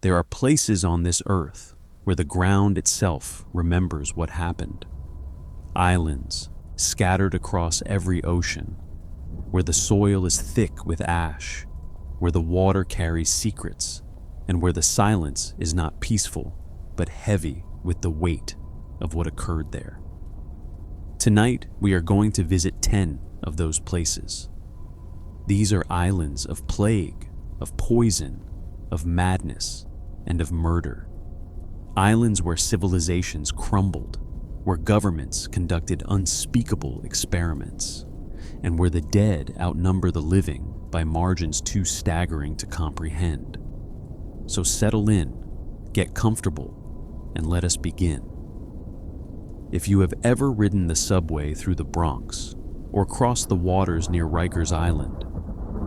There are places on this earth where the ground itself remembers what happened. Islands scattered across every ocean, where the soil is thick with ash, where the water carries secrets, and where the silence is not peaceful, but heavy with the weight of what occurred there. Tonight, we are going to visit 10 of those places. These are islands of plague, of poison, of madness, and of murder. Islands where civilizations crumbled, where governments conducted unspeakable experiments, and where the dead outnumber the living by margins too staggering to comprehend. So settle in, get comfortable, and let us begin. If you have ever ridden the subway through the Bronx or crossed the waters near Rikers Island,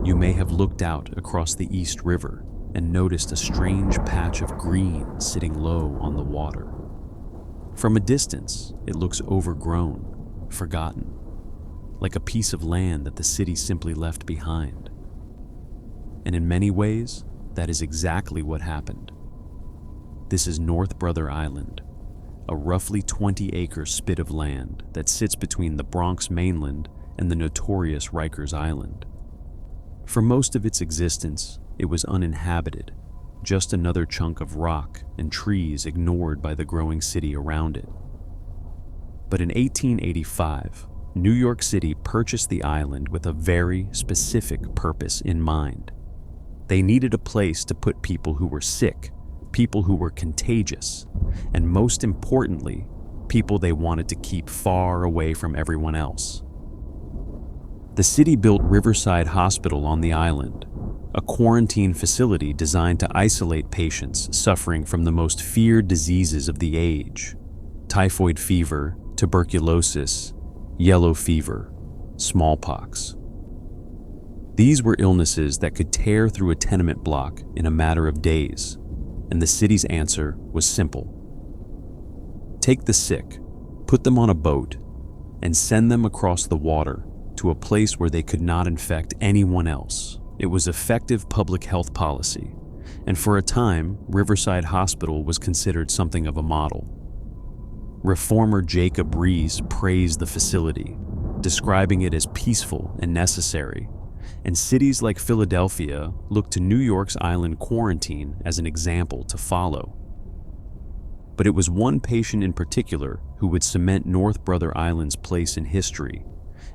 you may have looked out across the East River and noticed a strange patch of green sitting low on the water. From a distance, it looks overgrown, forgotten, like a piece of land that the city simply left behind. And in many ways, that is exactly what happened. This is North Brother Island, a roughly 20-acre spit of land that sits between the Bronx mainland and the notorious Rikers Island. For most of its existence, it was uninhabited, just another chunk of rock and trees ignored by the growing city around it. But in 1885, New York City purchased the island with a very specific purpose in mind. They needed a place to put people who were sick, people who were contagious, and most importantly, people they wanted to keep far away from everyone else. The city built Riverside Hospital on the island, a quarantine facility designed to isolate patients suffering from the most feared diseases of the age: typhoid fever, tuberculosis, yellow fever, smallpox. These were illnesses that could tear through a tenement block in a matter of days, and the city's answer was simple. Take the sick, put them on a boat, and send them across the water to a place where they could not infect anyone else. It was effective public health policy, and for a time, Riverside Hospital was considered something of a model. Reformer Jacob Riis praised the facility, describing it as peaceful and necessary, and cities like Philadelphia looked to New York's island quarantine as an example to follow. But it was one patient in particular who would cement North Brother Island's place in history,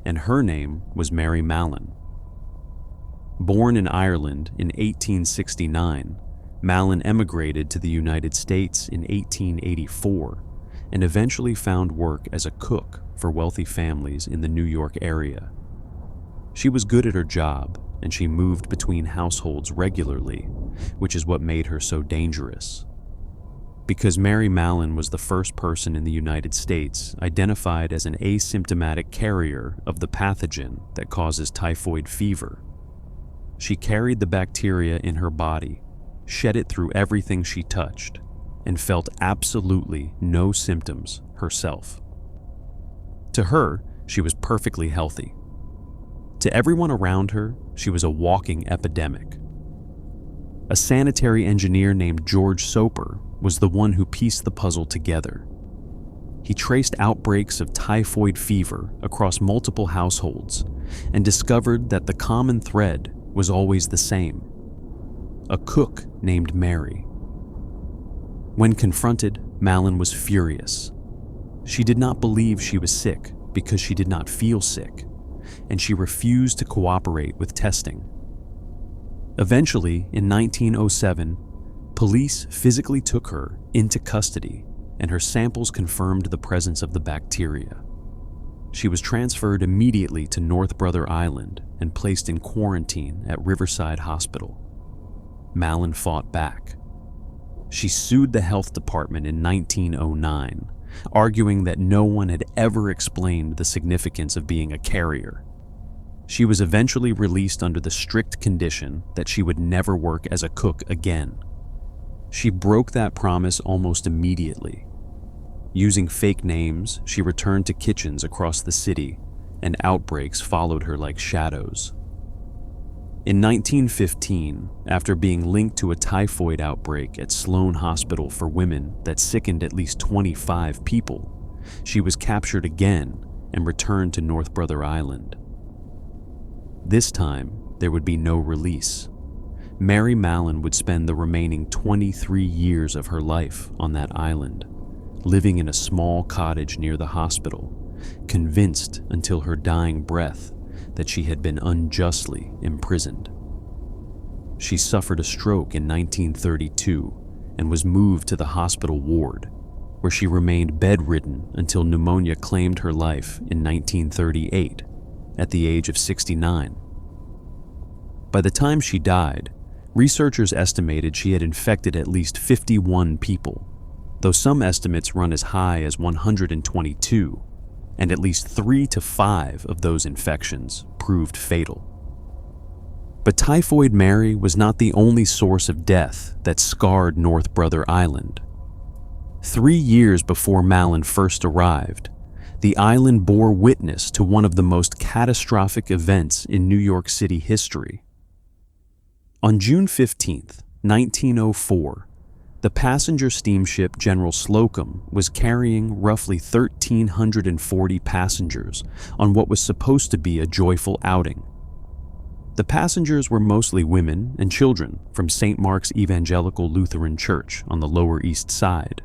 and her name was Mary Mallon. Born in Ireland in 1869, Mallon emigrated to the United States in 1884 and eventually found work as a cook for wealthy families in the New York area. She was good at her job, and she moved between households regularly, which is what made her so dangerous. Because Mary Mallon was the first person in the United States identified as an asymptomatic carrier of the pathogen that causes typhoid fever, she carried the bacteria in her body, shed it through everything she touched, and felt absolutely no symptoms herself. To her, she was perfectly healthy. To everyone around her, she was a walking epidemic. A sanitary engineer named George Soper was the one who pieced the puzzle together. He traced outbreaks of typhoid fever across multiple households and discovered that the common thread was always the same: a cook named Mary. When confronted, Mallon was furious. She did not believe she was sick because she did not feel sick, and she refused to cooperate with testing. Eventually, in 1907, police physically took her into custody, and her samples confirmed the presence of the bacteria. She was transferred immediately to North Brother Island and placed in quarantine at Riverside Hospital. Mallon fought back. She sued the health department in 1909, arguing that no one had ever explained the significance of being a carrier. She was eventually released under the strict condition that she would never work as a cook again. She broke that promise almost immediately. Using fake names, she returned to kitchens across the city, and outbreaks followed her like shadows. In 1915, after being linked to a typhoid outbreak at Sloan Hospital for Women that sickened at least 25 people, she was captured again and returned to North Brother Island. This time, there would be no release. Mary Mallon would spend the remaining 23 years of her life on that island, living in a small cottage near the hospital, convinced until her dying breath that she had been unjustly imprisoned. She suffered a stroke in 1932 and was moved to the hospital ward, where she remained bedridden until pneumonia claimed her life in 1938 at the age of 69. By the time she died, researchers estimated she had infected at least 51 people, though some estimates run as high as 122, and at least 3 to 5 of those infections proved fatal. But Typhoid Mary was not the only source of death that scarred North Brother Island. 3 years before Mallon first arrived, the island bore witness to one of the most catastrophic events in New York City history. On June 15, 1904, the passenger steamship General Slocum was carrying roughly 1,340 passengers on what was supposed to be a joyful outing. The passengers were mostly women and children from St. Mark's Evangelical Lutheran Church on the Lower East Side,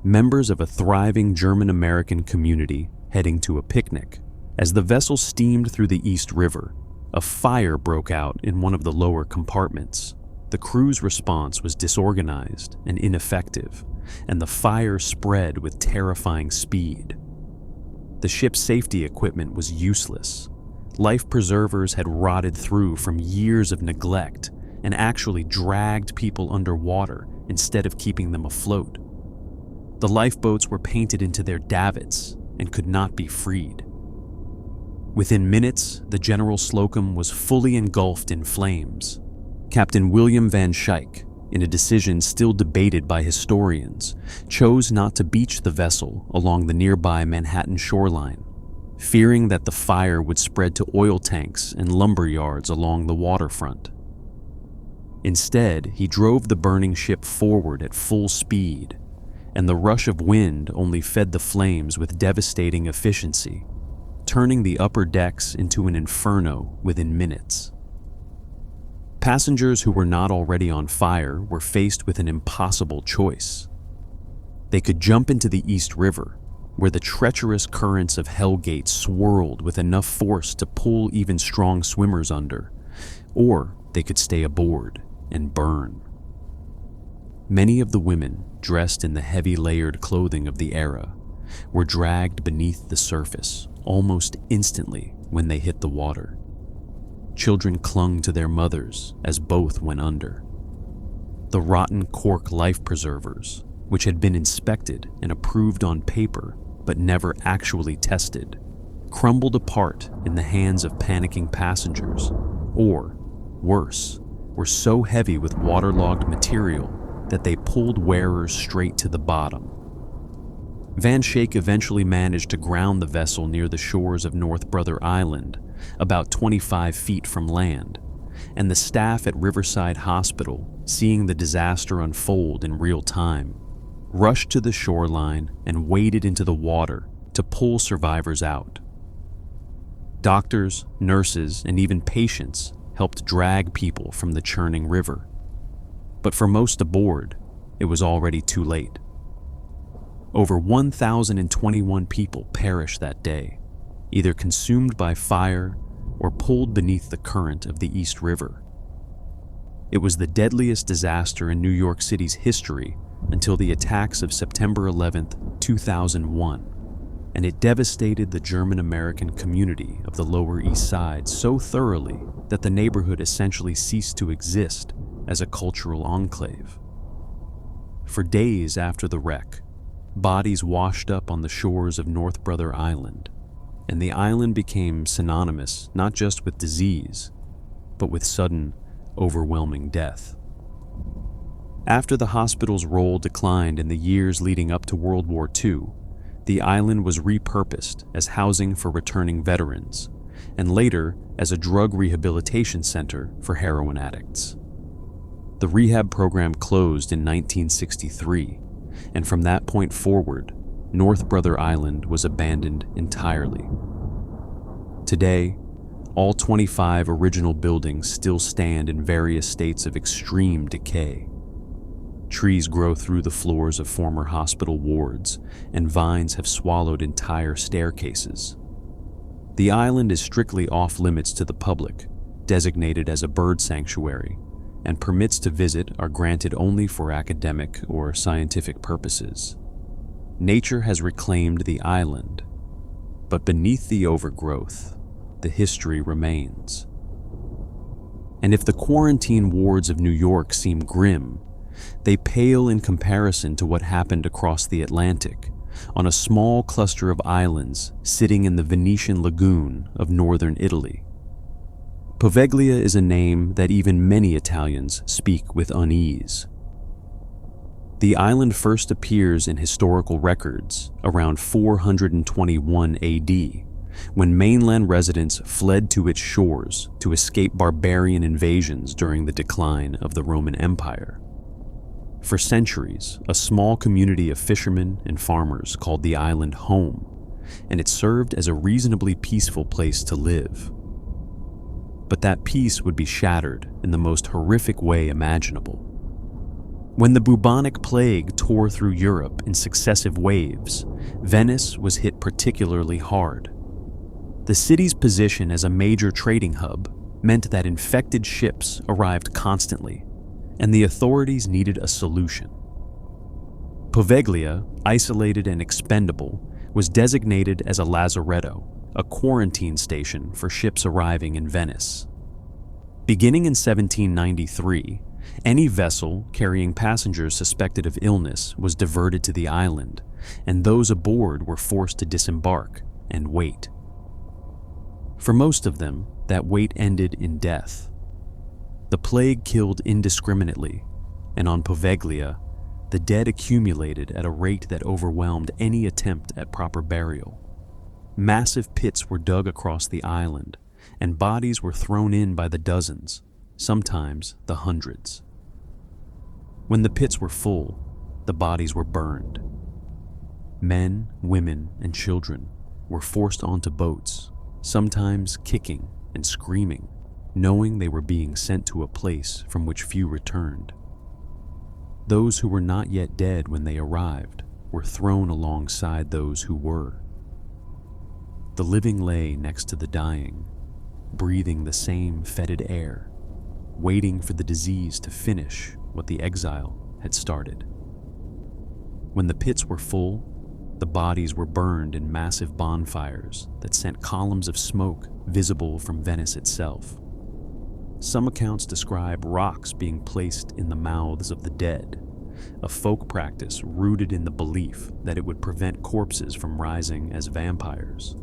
members of a thriving German-American community heading to a picnic. As the vessel steamed through the East River, a fire broke out in one of the lower compartments. The crew's response was disorganized and ineffective, and the fire spread with terrifying speed. The ship's safety equipment was useless. Life preservers had rotted through from years of neglect and actually dragged people underwater instead of keeping them afloat. The lifeboats were painted into their davits and could not be freed. Within minutes, the General Slocum was fully engulfed in flames. Captain William Van Schaik, in a decision still debated by historians, chose not to beach the vessel along the nearby Manhattan shoreline, fearing that the fire would spread to oil tanks and lumber yards along the waterfront. Instead, he drove the burning ship forward at full speed, and the rush of wind only fed the flames with devastating efficiency, turning the upper decks into an inferno within minutes. Passengers who were not already on fire were faced with an impossible choice. They could jump into the East River, where the treacherous currents of Hellgate swirled with enough force to pull even strong swimmers under, or they could stay aboard and burn. Many of the women, dressed in the heavy layered clothing of the era, were dragged beneath the surface almost instantly when they hit the water. Children clung to their mothers as both went under. The rotten cork life preservers, which had been inspected and approved on paper but never actually tested, crumbled apart in the hands of panicking passengers, or, worse, were so heavy with waterlogged material that they pulled wearers straight to the bottom. Van Schaik eventually managed to ground the vessel near the shores of North Brother Island, about 25 feet from land, and the staff at Riverside Hospital, seeing the disaster unfold in real time, rushed to the shoreline and waded into the water to pull survivors out. Doctors, nurses, and even patients helped drag people from the churning river. But for most aboard, it was already too late. Over 1,021 people perished that day, either consumed by fire or pulled beneath the current of the East River. It was the deadliest disaster in New York City's history until the attacks of September 11, 2001, and it devastated the German-American community of the Lower East Side so thoroughly that the neighborhood essentially ceased to exist as a cultural enclave. For days after the wreck, bodies washed up on the shores of North Brother Island, and the island became synonymous not just with disease, but with sudden, overwhelming death. After the hospital's role declined in the years leading up to World War II, the island was repurposed as housing for returning veterans, and later as a drug rehabilitation center for heroin addicts. The rehab program closed in 1963, and from that point forward, North Brother Island was abandoned entirely. Today, all 25 original buildings still stand in various states of extreme decay. Trees grow through the floors of former hospital wards, and vines have swallowed entire staircases. The island is strictly off-limits to the public, designated as a bird sanctuary, and permits to visit are granted only for academic or scientific purposes. Nature has reclaimed the island, but beneath the overgrowth, the history remains. And if the quarantine wards of New York seem grim, they pale in comparison to what happened across the Atlantic, on a small cluster of islands sitting in the Venetian lagoon of northern Italy. Poveglia is a name that even many Italians speak with unease. The island first appears in historical records around 421 AD, when mainland residents fled to its shores to escape barbarian invasions during the decline of the Roman Empire. For centuries, a small community of fishermen and farmers called the island home, and it served as a reasonably peaceful place to live. But that peace would be shattered in the most horrific way imaginable. When the bubonic plague tore through Europe in successive waves, Venice was hit particularly hard. The city's position as a major trading hub meant that infected ships arrived constantly, and the authorities needed a solution. Poveglia, isolated and expendable, was designated as a lazaretto, a quarantine station for ships arriving in Venice. Beginning in 1793, any vessel carrying passengers suspected of illness was diverted to the island, and those aboard were forced to disembark and wait. For most of them, that wait ended in death. The plague killed indiscriminately, and on Poveglia, the dead accumulated at a rate that overwhelmed any attempt at proper burial. Massive pits were dug across the island, and bodies were thrown in by the dozens, sometimes the hundreds. When the pits were full, the bodies were burned. Men, women, and children were forced onto boats, sometimes kicking and screaming, knowing they were being sent to a place from which few returned. Those who were not yet dead when they arrived were thrown alongside those who were. The living lay next to the dying, breathing the same fetid air, waiting for the disease to finish what the exile had started. When the pits were full, the bodies were burned in massive bonfires that sent columns of smoke visible from Venice itself. Some accounts describe rocks being placed in the mouths of the dead, a folk practice rooted in the belief that it would prevent corpses from rising as vampires.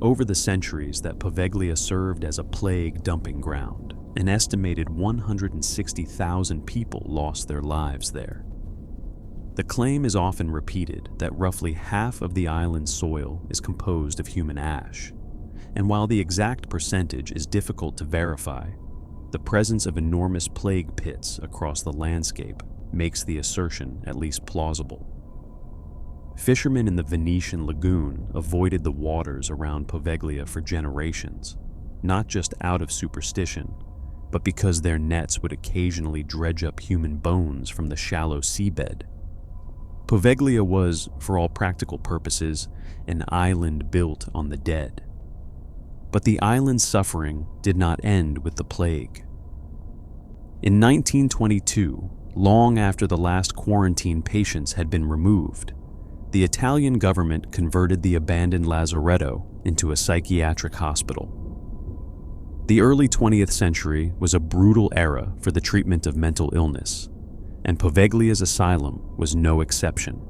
Over the centuries that Poveglia served as a plague dumping ground, an estimated 160,000 people lost their lives there. The claim is often repeated that roughly half of the island's soil is composed of human ash, and while the exact percentage is difficult to verify, the presence of enormous plague pits across the landscape makes the assertion at least plausible. Fishermen in the Venetian lagoon avoided the waters around Poveglia for generations, not just out of superstition, but because their nets would occasionally dredge up human bones from the shallow seabed. Poveglia was, for all practical purposes, an island built on the dead. But the island's suffering did not end with the plague. In 1922, long after the last quarantine patients had been removed, the Italian government converted the abandoned lazaretto into a psychiatric hospital. The early 20th century was a brutal era for the treatment of mental illness, and Poveglia's asylum was no exception.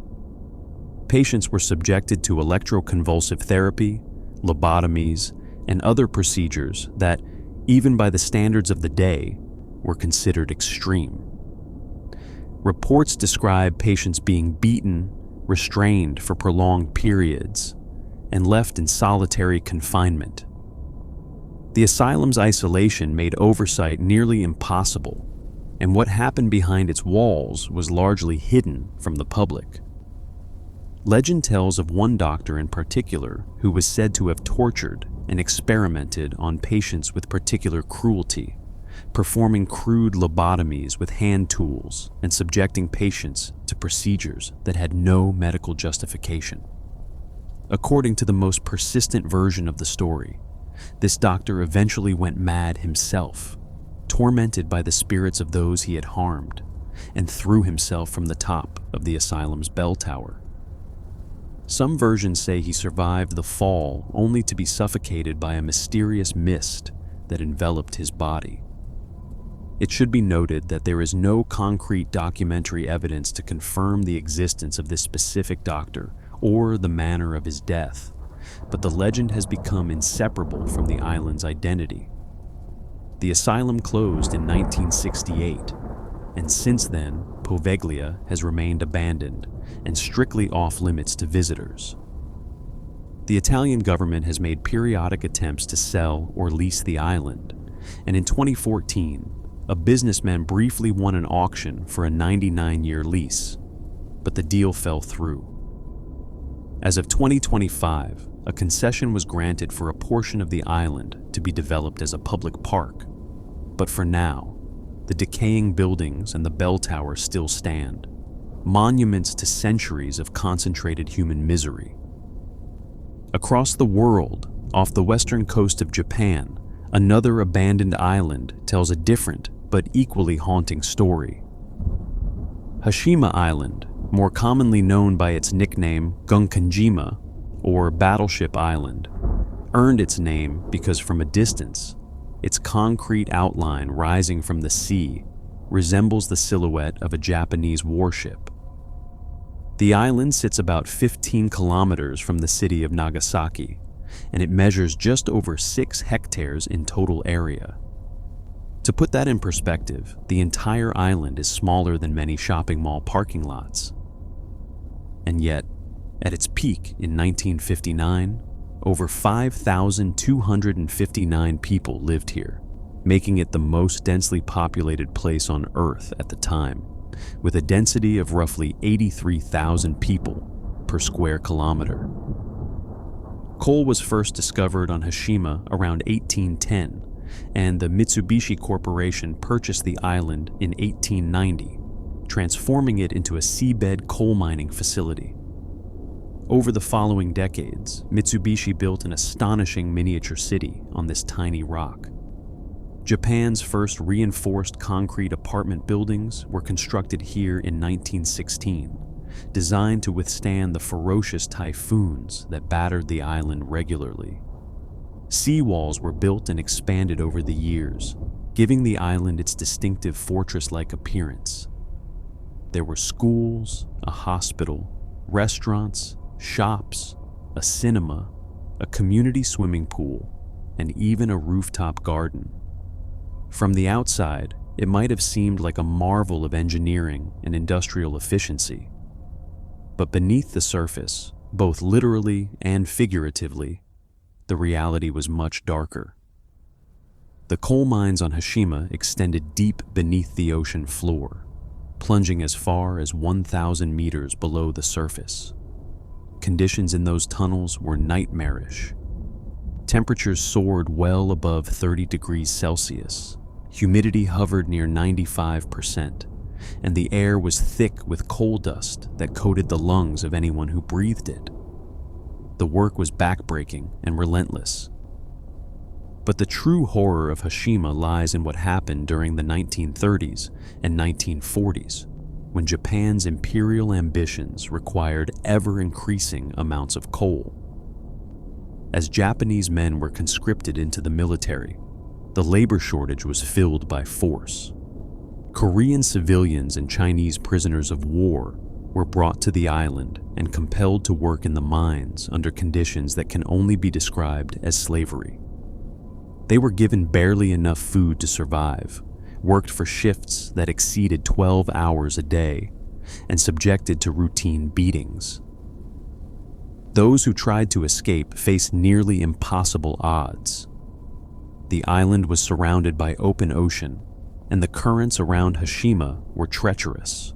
Patients were subjected to electroconvulsive therapy, lobotomies, and other procedures that, even by the standards of the day, were considered extreme. Reports describe patients being beaten, restrained for prolonged periods, and left in solitary confinement The asylum's isolation made oversight nearly impossible, and what happened behind its walls was largely hidden from the public. Legend tells of one doctor in particular who was said to have tortured and experimented on patients with particular cruelty, performing crude lobotomies with hand tools and subjecting patients to procedures that had no medical justification. According to the most persistent version of the story, this doctor eventually went mad himself, tormented by the spirits of those he had harmed, and threw himself from the top of the asylum's bell tower. Some versions say he survived the fall only to be suffocated by a mysterious mist that enveloped his body. It should be noted that there is no concrete documentary evidence to confirm the existence of this specific doctor or the manner of his death, but the legend has become inseparable from the island's identity. The asylum closed in 1968, and since then, Poveglia has remained abandoned and strictly off-limits to visitors. The Italian government has made periodic attempts to sell or lease the island, and in 2014, a businessman briefly won an auction for a 99-year lease, but the deal fell through. As of 2025, a concession was granted for a portion of the island to be developed as a public park, but for now, the decaying buildings and the bell tower still stand, monuments to centuries of concentrated human misery. Across the world, off the western coast of Japan, another abandoned island tells a different but equally haunting story. Hashima Island, more commonly known by its nickname Gunkanjima, or Battleship Island, earned its name because from a distance, its concrete outline rising from the sea resembles the silhouette of a Japanese warship. The island sits about 15 kilometers from the city of Nagasaki, and it measures just over 6 hectares in total area. To put that in perspective, the entire island is smaller than many shopping mall parking lots. And yet, at its peak in 1959, over 5,259 people lived here, making it the most densely populated place on Earth at the time, with a density of roughly 83,000 people per square kilometer. Coal was first discovered on Hashima around 1810, and the Mitsubishi Corporation purchased the island in 1890, transforming it into a seabed coal mining facility. Over the following decades, Mitsubishi built an astonishing miniature city on this tiny rock. Japan's first reinforced concrete apartment buildings were constructed here in 1916, designed to withstand the ferocious typhoons that battered the island regularly. Seawalls were built and expanded over the years, giving the island its distinctive fortress-like appearance. There were schools, a hospital, restaurants, shops, a cinema, a community swimming pool, and even a rooftop garden. From the outside, it might have seemed like a marvel of engineering and industrial efficiency. But beneath the surface, both literally and figuratively, the reality was much darker. The coal mines on Hashima extended deep beneath the ocean floor, plunging as far as 1,000 meters below the surface. Conditions in those tunnels were nightmarish. Temperatures soared well above 30 degrees Celsius, humidity hovered near 95%, and the air was thick with coal dust that coated the lungs of anyone who breathed it. The work was backbreaking and relentless. But the true horror of Hashima lies in what happened during the 1930s and 1940s, when Japan's imperial ambitions required ever-increasing amounts of coal. As Japanese men were conscripted into the military, the labor shortage was filled by force. Korean civilians and Chinese prisoners of war were brought to the island and compelled to work in the mines under conditions that can only be described as slavery. They were given barely enough food to survive, worked for shifts that exceeded 12 hours a day, and subjected to routine beatings. Those who tried to escape faced nearly impossible odds. The island was surrounded by open ocean, and the currents around Hashima were treacherous.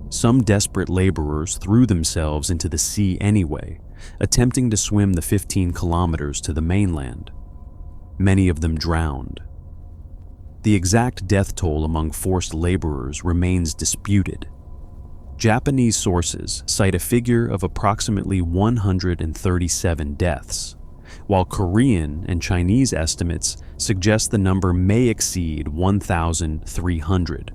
Some desperate laborers threw themselves into the sea anyway, attempting to swim the 15 kilometers to the mainland. Many of them drowned. The exact death toll among forced laborers remains disputed. Japanese sources cite a figure of approximately 137 deaths, while Korean and Chinese estimates suggest the number may exceed 1,300.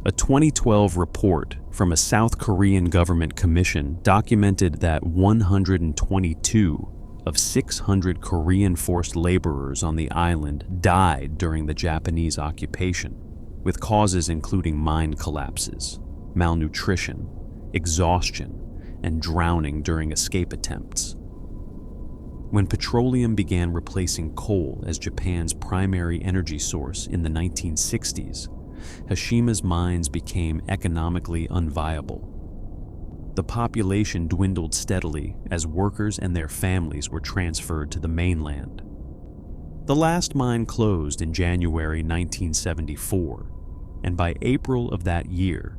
A 2012 report from a South Korean government commission documented that 122 of 600 Korean forced laborers on the island died during the Japanese occupation, with causes including mine collapses, malnutrition, exhaustion, and drowning during escape attempts. When petroleum began replacing coal as Japan's primary energy source in the 1960s, Hashima's mines became economically unviable. The population dwindled steadily as workers and their families were transferred to the mainland. The last mine closed in January 1974, and by April of that year,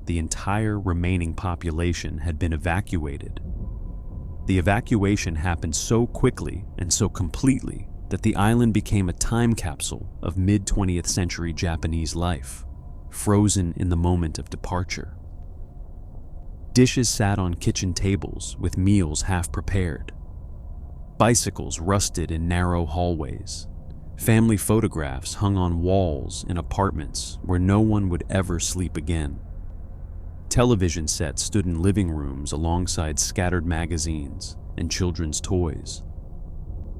the entire remaining population had been evacuated. The evacuation happened so quickly and so completely that the island became a time capsule of mid-20th century Japanese life, frozen in the moment of departure. Dishes sat on kitchen tables with meals half prepared. Bicycles rusted in narrow hallways. Family photographs hung on walls in apartments where no one would ever sleep again. Television sets stood in living rooms alongside scattered magazines and children's toys.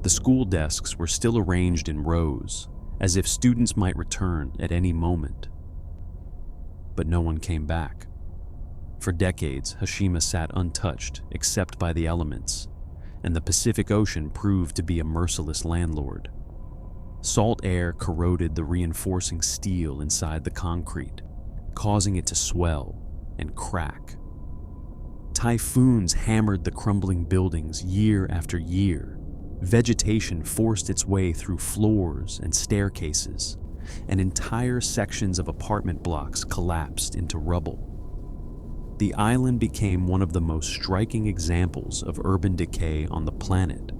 The school desks were still arranged in rows, as if students might return at any moment. But no one came back. For decades, Hashima sat untouched except by the elements, and the Pacific Ocean proved to be a merciless landlord. Salt air corroded the reinforcing steel inside the concrete, causing it to swell and crack. Typhoons hammered the crumbling buildings year after year. Vegetation forced its way through floors and staircases, and entire sections of apartment blocks collapsed into rubble. The island became one of the most striking examples of urban decay on the planet,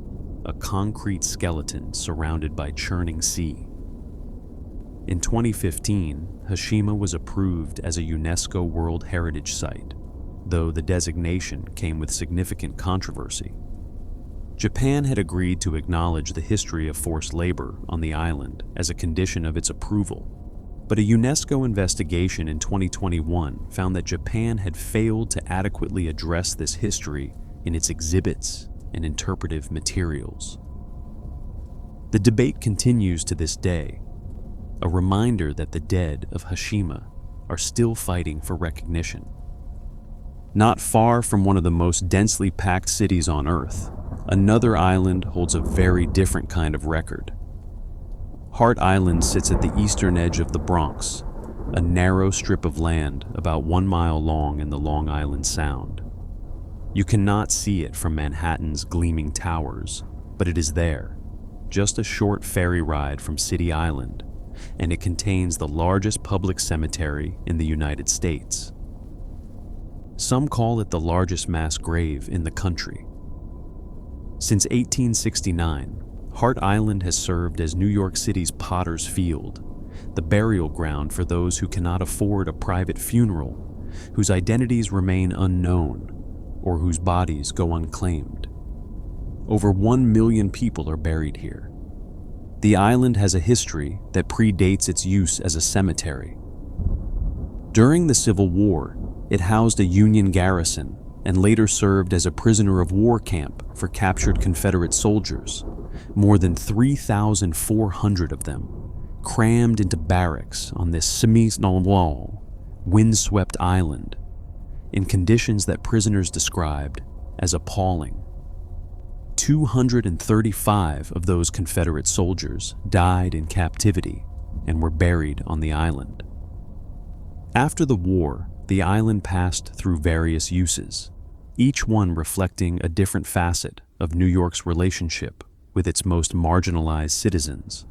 a concrete skeleton surrounded by churning sea. In 2015, Hashima was approved as a UNESCO World Heritage Site, though the designation came with significant controversy. Japan had agreed to acknowledge the history of forced labor on the island as a condition of its approval, but a UNESCO investigation in 2021 found that Japan had failed to adequately address this history in its exhibits and interpretive materials. The debate continues to this day, a reminder that the dead of Hashima are still fighting for recognition. Not far from one of the most densely packed cities on Earth, another island holds a very different kind of record. Hart Island sits at the eastern edge of the Bronx, a narrow strip of land about 1 mile long in the Long Island Sound. You cannot see it from Manhattan's gleaming towers, but it is there, just a short ferry ride from City Island, and it contains the largest public cemetery in the United States. Some call it the largest mass grave in the country. Since 1869, Hart Island has served as New York City's Potter's Field, the burial ground for those who cannot afford a private funeral, whose identities remain unknown, or whose bodies go unclaimed. Over 1 million people are buried here. The island has a history that predates its use as a cemetery. During the Civil War, it housed a Union garrison and later served as a prisoner of war camp for captured Confederate soldiers, more than 3,400 of them, crammed into barracks on this semi-wall, windswept island, in conditions that prisoners described as appalling. 235 of those Confederate soldiers died in captivity and were buried on the island. After the war, the island passed through various uses, each one reflecting a different facet of New York's relationship with its most marginalized citizens.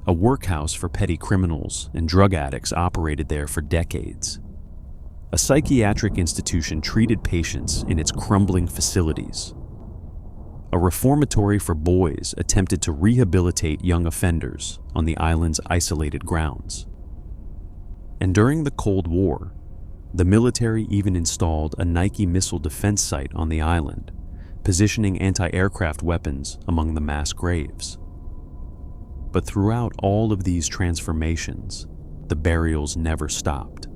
A workhouse for petty criminals and drug addicts operated there for decades. A psychiatric institution treated patients in its crumbling facilities. A reformatory for boys attempted to rehabilitate young offenders on the island's isolated grounds. And during the Cold War, the military even installed a Nike missile defense site on the island, positioning anti-aircraft weapons among the mass graves. But throughout all of these transformations, the burials never stopped.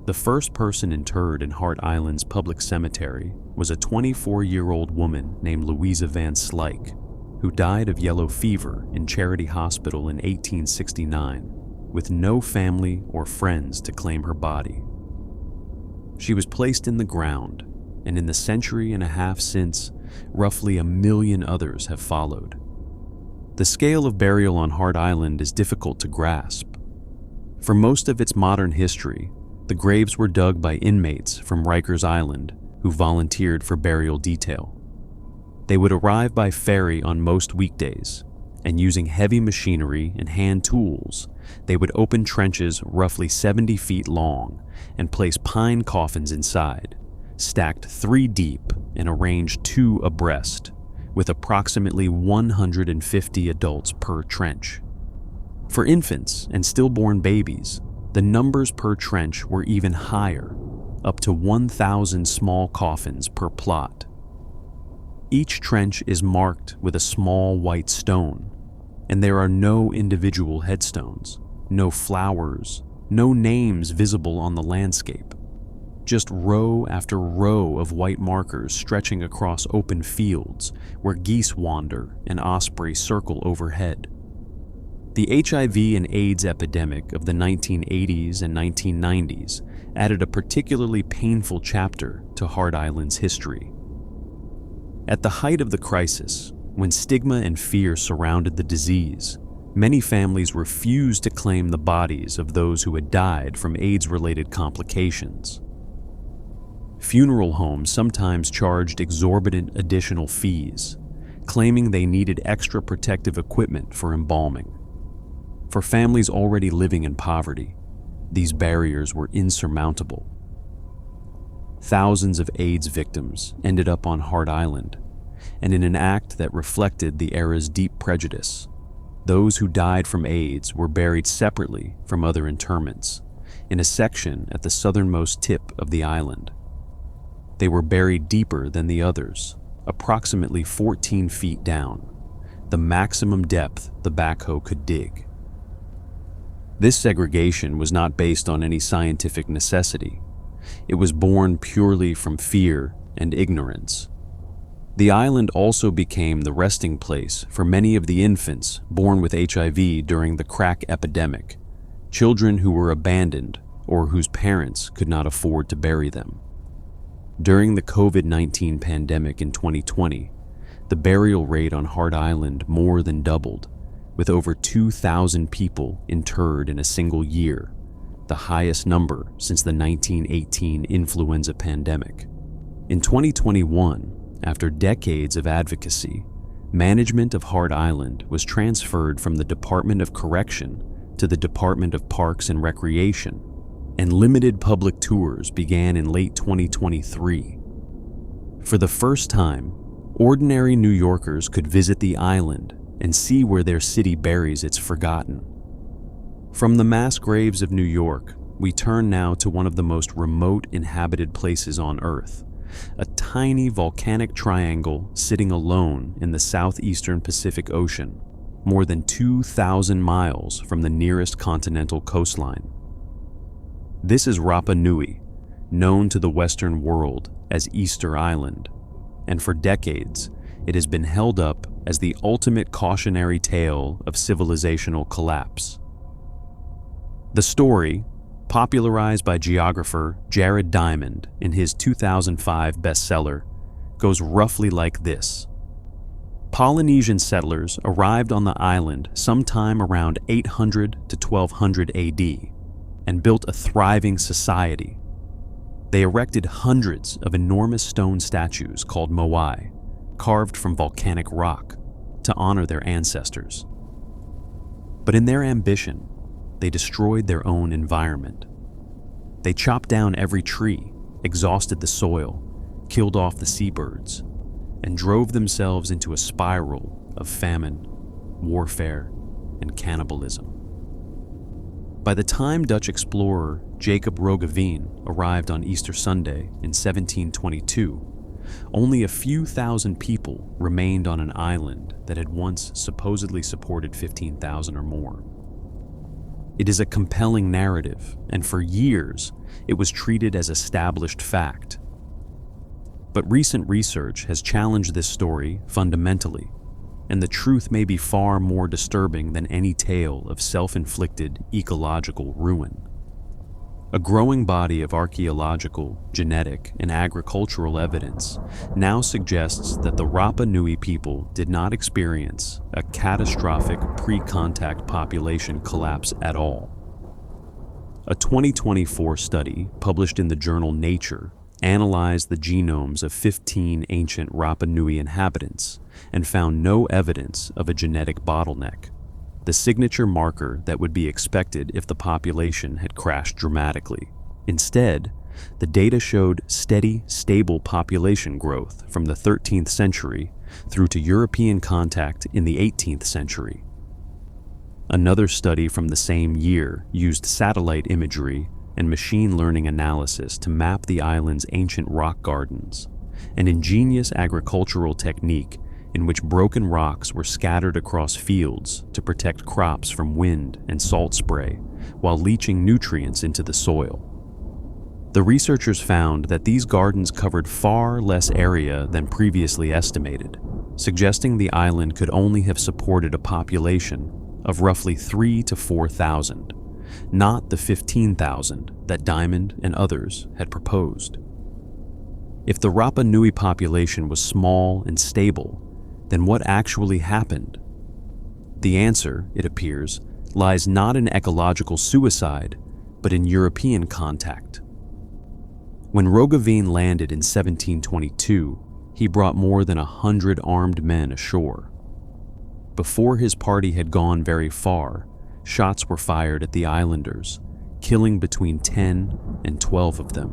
The first person interred in Hart Island's public cemetery was a 24-year-old woman named Louisa Van Slyke, who died of yellow fever in Charity Hospital in 1869, with no family or friends to claim her body. She was placed in the ground, and in the century and a half since, roughly 1 million others have followed. The scale of burial on Hart Island is difficult to grasp. For most of its modern history, the graves were dug by inmates from Rikers Island who volunteered for burial detail. They would arrive by ferry on most weekdays, and using heavy machinery and hand tools, they would open trenches roughly 70 feet long and place pine coffins inside, stacked 3 deep and arranged 2 abreast, with approximately 150 adults per trench. For infants and stillborn babies, the numbers per trench were even higher, up to 1,000 small coffins per plot. Each trench is marked with a small white stone, and there are no individual headstones, no flowers, no names visible on the landscape. Just row after row of white markers stretching across open fields where geese wander and ospreys circle overhead. The HIV and AIDS epidemic of the 1980s and 1990s added a particularly painful chapter to Hart Island's history. At the height of the crisis, when stigma and fear surrounded the disease, many families refused to claim the bodies of those who had died from AIDS-related complications. Funeral homes sometimes charged exorbitant additional fees, claiming they needed extra protective equipment for embalming. For families already living in poverty, these barriers were insurmountable. Thousands of AIDS victims ended up on Hart Island, and in an act that reflected the era's deep prejudice, those who died from AIDS were buried separately from other interments, in a section at the southernmost tip of the island. They were buried deeper than the others, approximately 14 feet down, the maximum depth the backhoe could dig. This segregation was not based on any scientific necessity. It was born purely from fear and ignorance. The island also became the resting place for many of the infants born with HIV during the crack epidemic, children who were abandoned or whose parents could not afford to bury them. During the COVID-19 pandemic in 2020, the burial rate on Hart Island more than doubled, with over 2,000 people interred in a single year, the highest number since the 1918 influenza pandemic. In 2021, after decades of advocacy, management of Hart Island was transferred from the Department of Correction to the Department of Parks and Recreation, and limited public tours began in late 2023. For the first time, ordinary New Yorkers could visit the island and see where their city buries its forgotten. From the mass graves of New York, we turn now to one of the most remote inhabited places on Earth, a tiny volcanic triangle sitting alone in the southeastern Pacific Ocean, more than 2,000 miles from the nearest continental coastline. This is Rapa Nui, known to the Western world as Easter Island, and for decades, it has been held up as the ultimate cautionary tale of civilizational collapse. The story, popularized by geographer Jared Diamond in his 2005 bestseller, goes roughly like this. Polynesian settlers arrived on the island sometime around 800 to 1200 AD and built a thriving society. They erected hundreds of enormous stone statues called moai, carved from volcanic rock, to honor their ancestors. But in their ambition, they destroyed their own environment. They chopped down every tree, exhausted the soil, killed off the seabirds, and drove themselves into a spiral of famine, warfare, and cannibalism. By the time Dutch explorer Jacob Roggeveen arrived on Easter Sunday in 1722, only a few thousand people remained on an island that had once supposedly supported 15,000 or more. It is a compelling narrative, and for years it was treated as established fact. But recent research has challenged this story fundamentally, and the truth may be far more disturbing than any tale of self-inflicted ecological ruin. A growing body of archaeological, genetic, and agricultural evidence now suggests that the Rapa Nui people did not experience a catastrophic pre-contact population collapse at all. A 2024 study published in the journal Nature analyzed the genomes of 15 ancient Rapa Nui inhabitants and found no evidence of a genetic bottleneck, the signature marker that would be expected if the population had crashed dramatically. Instead, the data showed steady, stable population growth from the 13th century through to European contact in the 18th century. Another study from the same year used satellite imagery and machine learning analysis to map the island's ancient rock gardens, an ingenious agricultural technique in which broken rocks were scattered across fields to protect crops from wind and salt spray while leaching nutrients into the soil. The researchers found that these gardens covered far less area than previously estimated, suggesting the island could only have supported a population of roughly 3,000 to 4,000, not the 15,000 that Diamond and others had proposed. If the Rapa Nui population was small and stable, then what actually happened? The answer, it appears, lies not in ecological suicide, but in European contact. When Roggeveen landed in 1722, he brought more than 100 armed men ashore. Before his party had gone very far, shots were fired at the islanders, killing between 10 and 12 of them.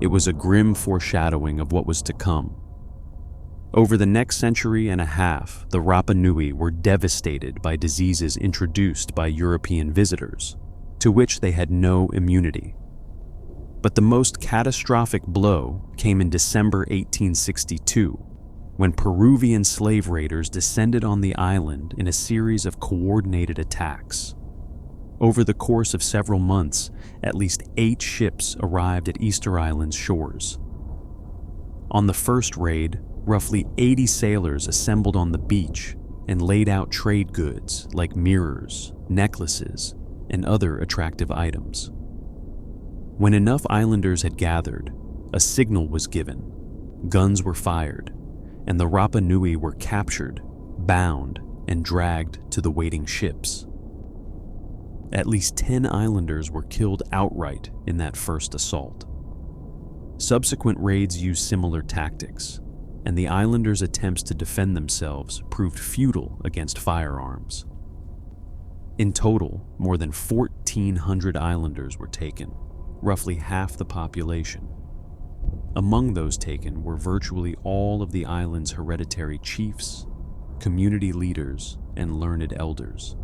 It was a grim foreshadowing of what was to come. Over the next century and a half, the Rapa Nui were devastated by diseases introduced by European visitors, to which they had no immunity. But the most catastrophic blow came in December 1862, when Peruvian slave raiders descended on the island in a series of coordinated attacks. Over the course of several months, at least 8 ships arrived at Easter Island's shores. On the first raid, roughly 80 sailors assembled on the beach and laid out trade goods like mirrors, necklaces, and other attractive items. When enough islanders had gathered, a signal was given, guns were fired, and the Rapa Nui were captured, bound, and dragged to the waiting ships. At least 10 islanders were killed outright in that first assault. Subsequent raids used similar tactics, and the islanders' attempts to defend themselves proved futile against firearms. In total, more than 1,400 islanders were taken, roughly half the population. Among those taken were virtually all of the island's hereditary chiefs, community leaders, and learned elders,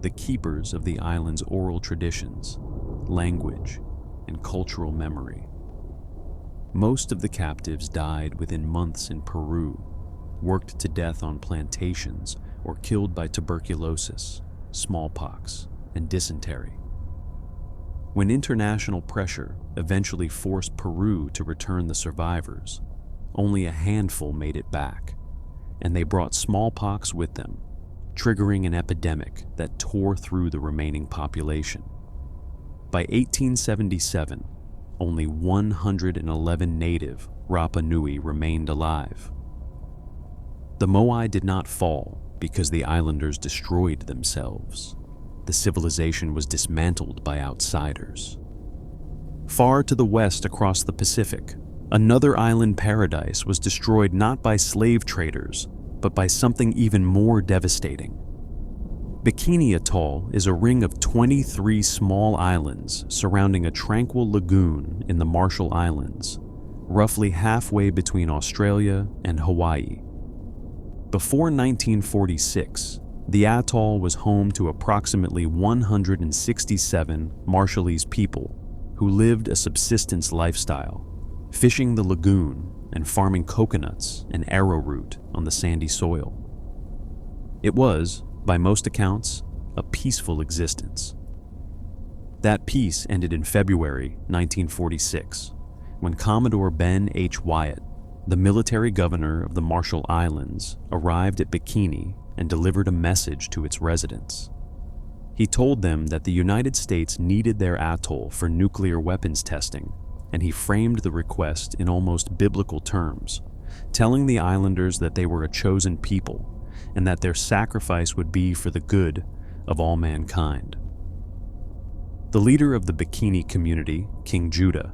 the keepers of the island's oral traditions, language, and cultural memory. Most of the captives died within months in Peru, worked to death on plantations, or killed by tuberculosis, smallpox, and dysentery. When international pressure eventually forced Peru to return the survivors, only a handful made it back, and they brought smallpox with them, triggering an epidemic that tore through the remaining population. By 1877, only 111 native Rapa Nui remained alive. The Moai did not fall because the islanders destroyed themselves. The civilization was dismantled by outsiders. Far to the west across the Pacific, another island paradise was destroyed not by slave traders, but by something even more devastating: Bikini Atoll is a ring of 23 small islands surrounding a tranquil lagoon in the Marshall Islands, roughly halfway between Australia and Hawaii. Before 1946, the atoll was home to approximately 167 Marshallese people who lived a subsistence lifestyle, fishing the lagoon and farming coconuts and arrowroot on the sandy soil. It was, by most accounts, a peaceful existence. That peace ended in February 1946, when Commodore Ben H. Wyatt, the military governor of the Marshall Islands, arrived at Bikini and delivered a message to its residents. He told them that the United States needed their atoll for nuclear weapons testing, and he framed the request in almost biblical terms, telling the islanders that they were a chosen people and that their sacrifice would be for the good of all mankind. The leader of the Bikini community, King Judah,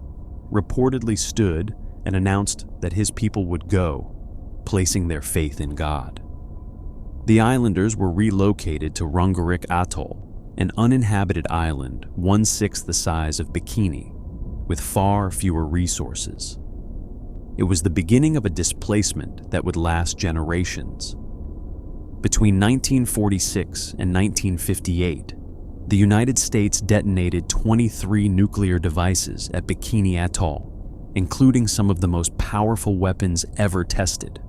reportedly stood and announced that his people would go, placing their faith in God. The islanders were relocated to Gruinard Atoll, an uninhabited island 1/6 the size of Bikini, with far fewer resources. It was the beginning of a displacement that would last generations. Between 1946 and 1958, the United States detonated 23 nuclear devices at Bikini Atoll, including some of the most powerful weapons ever tested.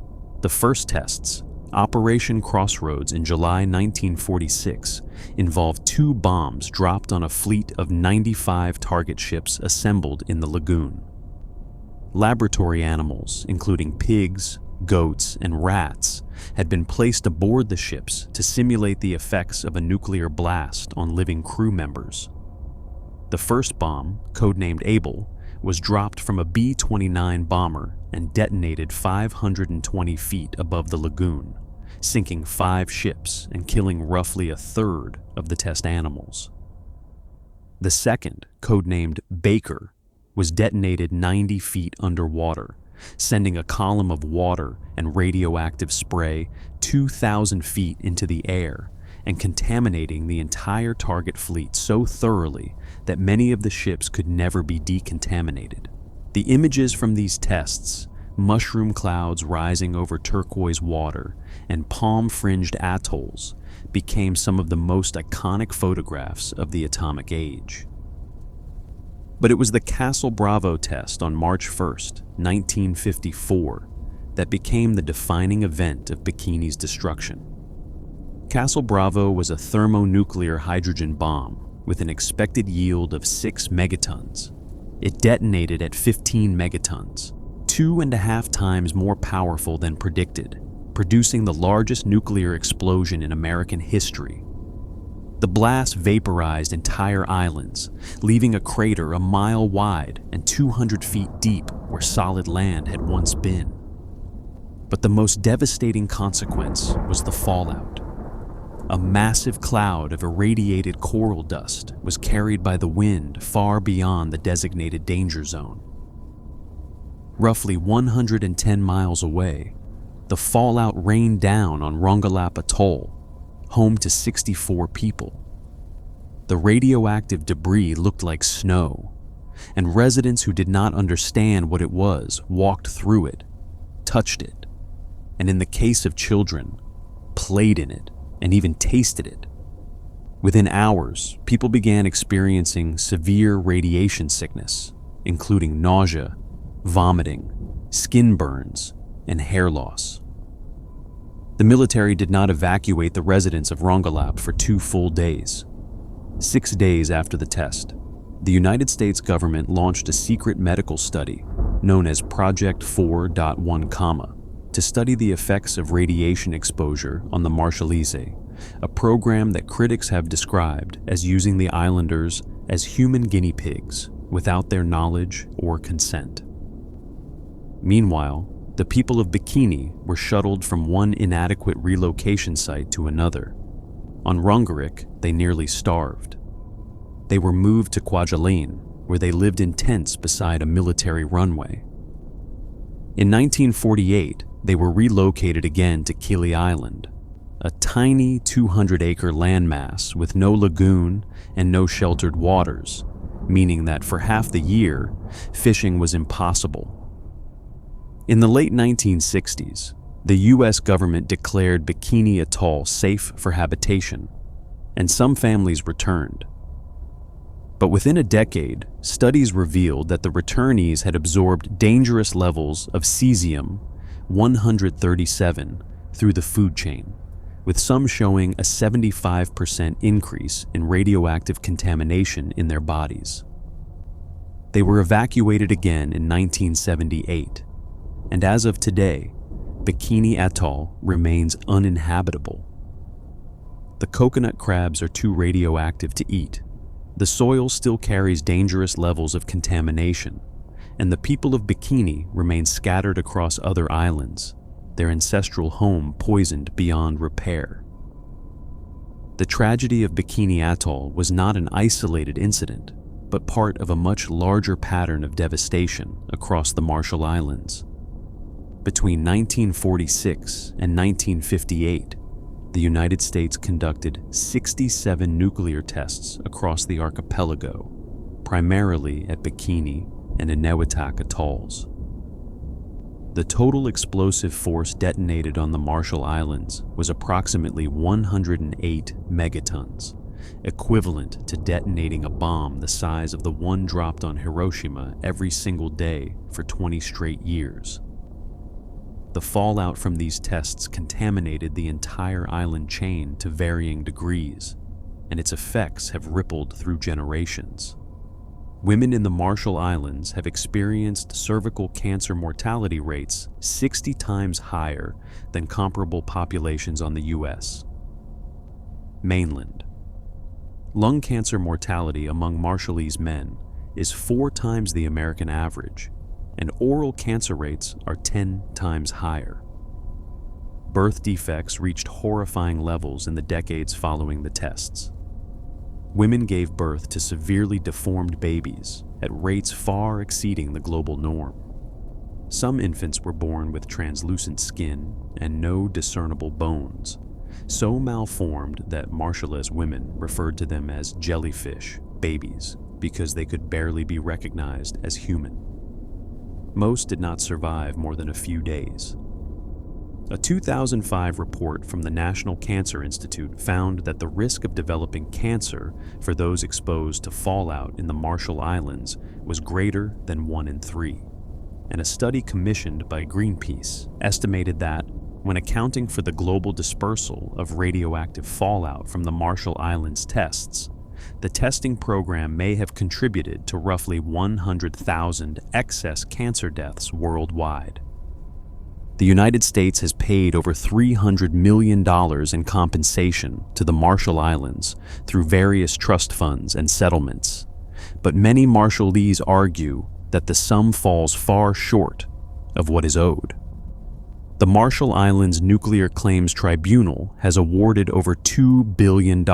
The first tests, Operation Crossroads in July 1946, involved 2 bombs dropped on a fleet of 95 target ships assembled in the lagoon. Laboratory animals, including pigs, goats, and rats, had been placed aboard the ships to simulate the effects of a nuclear blast on living crew members. The first bomb, codenamed Abel, was dropped from a B-29 bomber and detonated 520 feet above the lagoon, sinking 5 ships and killing roughly a third of the test animals. The second, codenamed Baker, was detonated 90 feet underwater, sending a column of water and radioactive spray 2,000 feet into the air and contaminating the entire target fleet so thoroughly that many of the ships could never be decontaminated. The images from these tests, mushroom clouds rising over turquoise water and palm-fringed atolls, became some of the most iconic photographs of the atomic age. But it was the Castle Bravo test on March 1st, 1954, that became the defining event of Bikini's destruction. Castle Bravo was a thermonuclear hydrogen bomb with an expected yield of 6 megatons. It detonated at 15 megatons, 2.5 times more powerful than predicted, producing the largest nuclear explosion in American history. The blast vaporized entire islands, leaving a crater a mile wide and 200 feet deep where solid land had once been. But the most devastating consequence was the fallout. A massive cloud of irradiated coral dust was carried by the wind far beyond the designated danger zone. Roughly 110 miles away, the fallout rained down on Gruinard Atoll, home to 64 people. The radioactive debris looked like snow, and residents who did not understand what it was walked through it, touched it, and in the case of children, played in it and even tasted it. Within hours, people began experiencing severe radiation sickness, including nausea, vomiting, skin burns, and hair loss. The military did not evacuate the residents of Gruinard for 2 full days. 6 days after the test, the United States government launched a secret medical study known as Project 4.1, to study the effects of radiation exposure on the Marshallese, a program that critics have described as using the islanders as human guinea pigs without their knowledge or consent. Meanwhile, the people of Bikini were shuttled from one inadequate relocation site to another. On Gruinard, they nearly starved. They were moved to Kwajalein, where they lived in tents beside a military runway. In 1948, they were relocated again to Kili Island, a tiny 200-acre landmass with no lagoon and no sheltered waters, meaning that for half the year, fishing was impossible. In the late 1960s, the US government declared Bikini Atoll safe for habitation, and some families returned. But within a decade, studies revealed that the returnees had absorbed dangerous levels of cesium-137 through the food chain, with some showing a 75% increase in radioactive contamination in their bodies. They were evacuated again in 1978, and as of today, Bikini Atoll remains uninhabitable. The coconut crabs are too radioactive to eat. The soil still carries dangerous levels of contamination, and the people of Bikini remain scattered across other islands, their ancestral home poisoned beyond repair. The tragedy of Bikini Atoll was not an isolated incident, but part of a much larger pattern of devastation across the Marshall Islands. Between 1946 and 1958, the United States conducted 67 nuclear tests across the archipelago, primarily at Bikini and Enewetak atolls. The total explosive force detonated on the Marshall Islands was approximately 108 megatons, equivalent to detonating a bomb the size of the one dropped on Hiroshima every single day for 20 straight years. The fallout from these tests contaminated the entire island chain to varying degrees, and its effects have rippled through generations. Women in the Marshall Islands have experienced cervical cancer mortality rates 60 times higher than comparable populations on the US. Mainland. Lung cancer mortality among Marshallese men is 4 times the American average, and oral cancer rates are 10 times higher. Birth defects reached horrifying levels in the decades following the tests. Women gave birth to severely deformed babies at rates far exceeding the global norm. Some infants were born with translucent skin and no discernible bones, so malformed that Marshallese women referred to them as jellyfish babies because they could barely be recognized as human. Most did not survive more than a few days. A 2005 report from the National Cancer Institute found that the risk of developing cancer for those exposed to fallout in the Marshall Islands was greater than 1 in 3. And a study commissioned by Greenpeace estimated that, when accounting for the global dispersal of radioactive fallout from the Marshall Islands tests, the testing program may have contributed to roughly 100,000 excess cancer deaths worldwide. The United States has paid over $300 million in compensation to the Marshall Islands through various trust funds and settlements, but many Marshallese argue that the sum falls far short of what is owed. The Marshall Islands Nuclear Claims Tribunal has awarded over $2 billion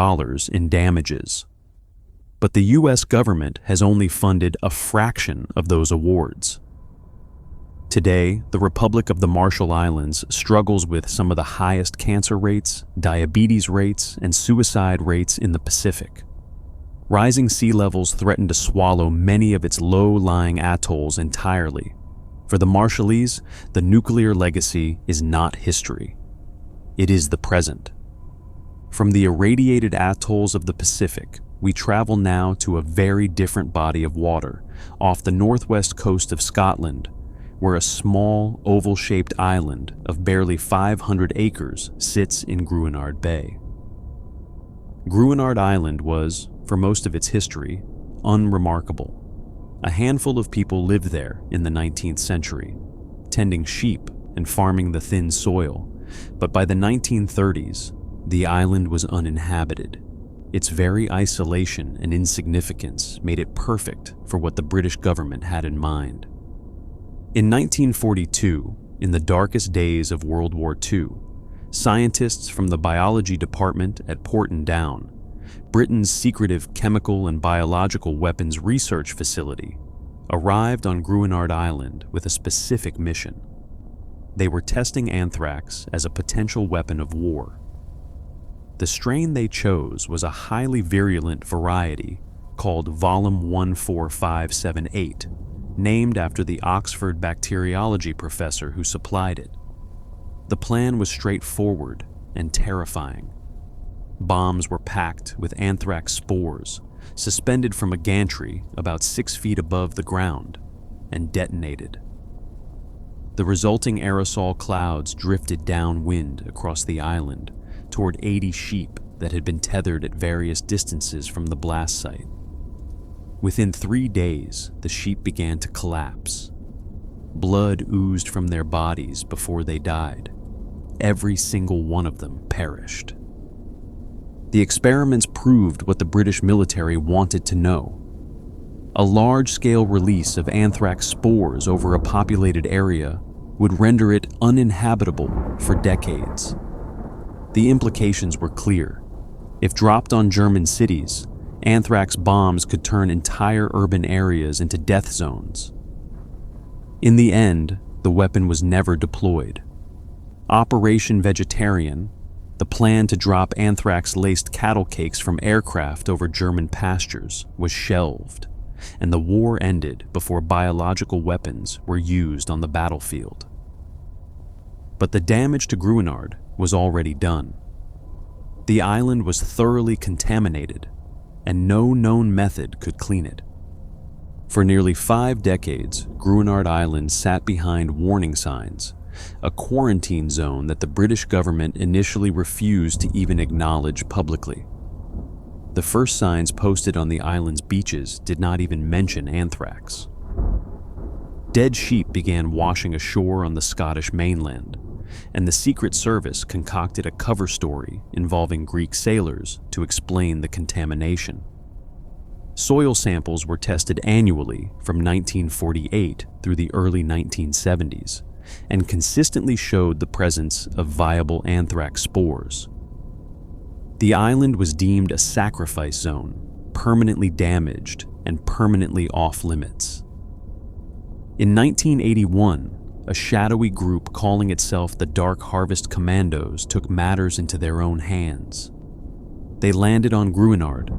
in damages, but the U.S. government has only funded a fraction of those awards. Today, the Republic of the Marshall Islands struggles with some of the highest cancer rates, diabetes rates, and suicide rates in the Pacific. Rising sea levels threaten to swallow many of its low-lying atolls entirely. For the Marshallese, the nuclear legacy is not history. It is the present. From the irradiated atolls of the Pacific, we travel now to a very different body of water off the northwest coast of Scotland, where a small, oval-shaped island of barely 500 acres sits in Gruinard Bay. Gruinard Island was, for most of its history, unremarkable. A handful of people lived there in the 19th century, tending sheep and farming the thin soil, but by the 1930s, the island was uninhabited. Its very isolation and insignificance made it perfect for what the British government had in mind. In 1942, in the darkest days of World War II, scientists from the biology department at Porton Down, Britain's secretive chemical and biological weapons research facility, arrived on Gruinard Island with a specific mission. They were testing anthrax as a potential weapon of war. The strain they chose was a highly virulent variety called Volum 14578, named after the Oxford bacteriology professor who supplied it. The plan was straightforward and terrifying. Bombs were packed with anthrax spores, suspended from a gantry about 6 feet above the ground, and detonated. The resulting aerosol clouds drifted downwind across the island toward 80 sheep that had been tethered at various distances from the blast site. Within 3 days, the sheep began to collapse. Blood oozed from their bodies before they died. Every single one of them perished. The experiments proved what the British military wanted to know. A large-scale release of anthrax spores over a populated area would render it uninhabitable for decades. The implications were clear. If dropped on German cities, anthrax bombs could turn entire urban areas into death zones. In the end, the weapon was never deployed. Operation Vegetarian, the plan to drop anthrax-laced cattle cakes from aircraft over German pastures, was shelved, and the war ended before biological weapons were used on the battlefield. But the damage to Gruinard was already done. The island was thoroughly contaminated, and no known method could clean it. For nearly 5 decades, Gruinard Island sat behind warning signs, a quarantine zone that the British government initially refused to even acknowledge publicly. The first signs posted on the island's beaches did not even mention anthrax. Dead sheep began washing ashore on the Scottish mainland, and the Secret Service concocted a cover story involving Greek sailors to explain the contamination. Soil samples were tested annually from 1948 through the early 1970s and consistently showed the presence of viable anthrax spores. The island was deemed a sacrifice zone, permanently damaged and permanently off-limits. In 1981, a shadowy group calling itself the Dark Harvest Commandos took matters into their own hands. They landed on Gruinard,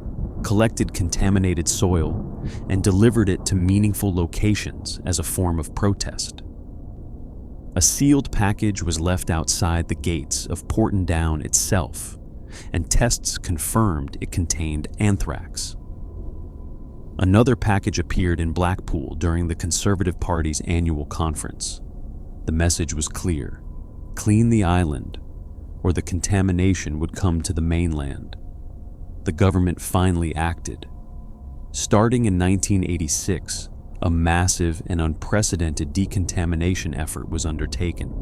collected contaminated soil, and delivered it to meaningful locations as a form of protest. A sealed package was left outside the gates of Porton Down itself, and tests confirmed it contained anthrax. Another package appeared in Blackpool during the Conservative Party's annual conference. The message was clear: clean the island, or the contamination would come to the mainland. The government finally acted. Starting in 1986, a massive and unprecedented decontamination effort was undertaken.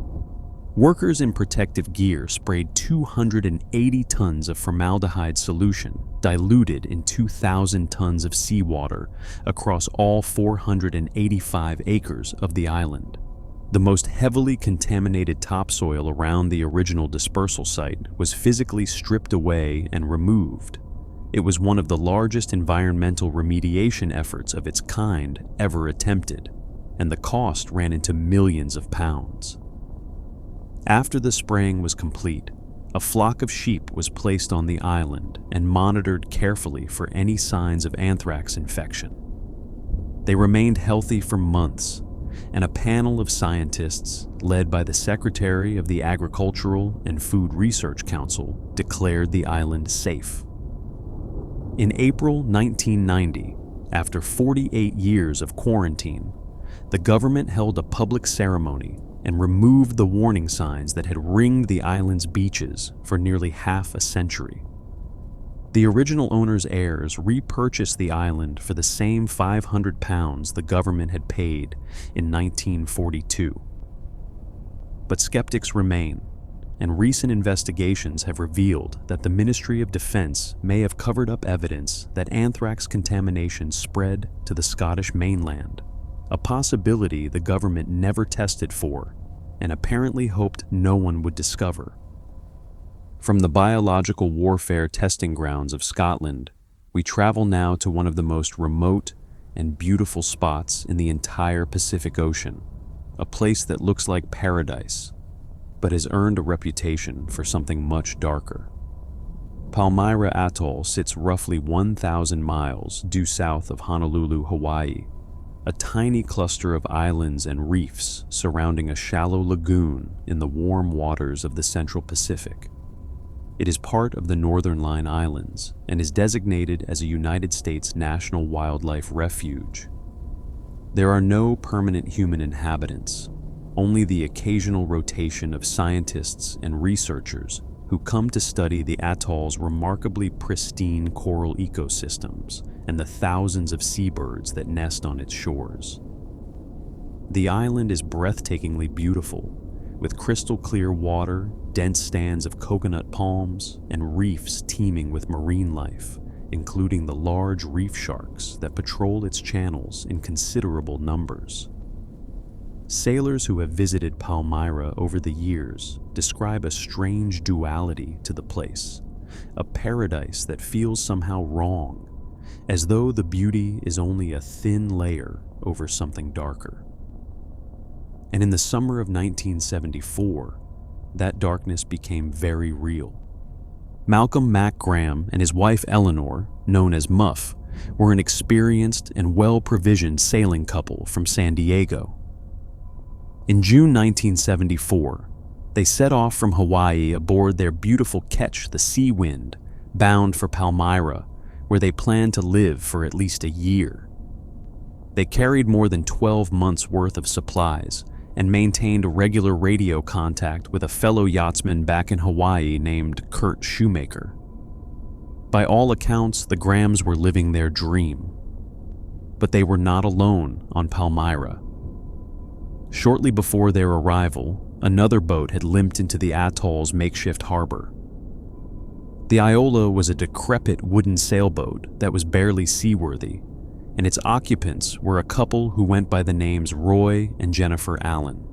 Workers in protective gear sprayed 280 tons of formaldehyde solution diluted in 2,000 tons of seawater across all 485 acres of the island. The most heavily contaminated topsoil around the original dispersal site was physically stripped away and removed. It was one of the largest environmental remediation efforts of its kind ever attempted, and the cost ran into millions of pounds. After the spraying was complete, a flock of sheep was placed on the island and monitored carefully for any signs of anthrax infection. They remained healthy for months, and a panel of scientists, led by the Secretary of the Agricultural and Food Research Council, declared the island safe. In April 1990, after 48 years of quarantine, the government held a public ceremony and removed the warning signs that had ringed the island's beaches for nearly half a century. The original owner's heirs repurchased the island for the same £500 the government had paid in 1942. But skeptics remain, and recent investigations have revealed that the Ministry of Defense may have covered up evidence that anthrax contamination spread to the Scottish mainland, a possibility the government never tested for and apparently hoped no one would discover. From the biological warfare testing grounds of Scotland, we travel now to one of the most remote and beautiful spots in the entire Pacific Ocean, a place that looks like paradise, but has earned a reputation for something much darker. Palmyra Atoll sits roughly 1,000 miles due south of Honolulu, Hawaii, a tiny cluster of islands and reefs surrounding a shallow lagoon in the warm waters of the Central Pacific. It is part of the Northern Line Islands and is designated as a United States National Wildlife Refuge. There are no permanent human inhabitants, only the occasional rotation of scientists and researchers who come to study the atoll's remarkably pristine coral ecosystems and the thousands of seabirds that nest on its shores. The island is breathtakingly beautiful, with crystal clear water, dense stands of coconut palms, and reefs teeming with marine life, including the large reef sharks that patrol its channels in considerable numbers. Sailors who have visited Palmyra over the years describe a strange duality to the place, a paradise that feels somehow wrong, as though the beauty is only a thin layer over something darker. And in the summer of 1974, that darkness became very real. Malcolm Mac Graham and his wife Eleanor, known as Muff, were an experienced and well-provisioned sailing couple from San Diego. In June 1974, they set off from Hawaii aboard their beautiful ketch, the Sea Wind, bound for Palmyra, where they planned to live for at least a year. They carried more than 12 months' worth of supplies and maintained regular radio contact with a fellow yachtsman back in Hawaii named Kurt Shoemaker. By all accounts, the Grahams were living their dream. But they were not alone on Palmyra. Shortly before their arrival, another boat had limped into the atoll's makeshift harbor. The Iola was a decrepit wooden sailboat that was barely seaworthy, and its occupants were a couple who went by the names Roy and Jennifer Allen.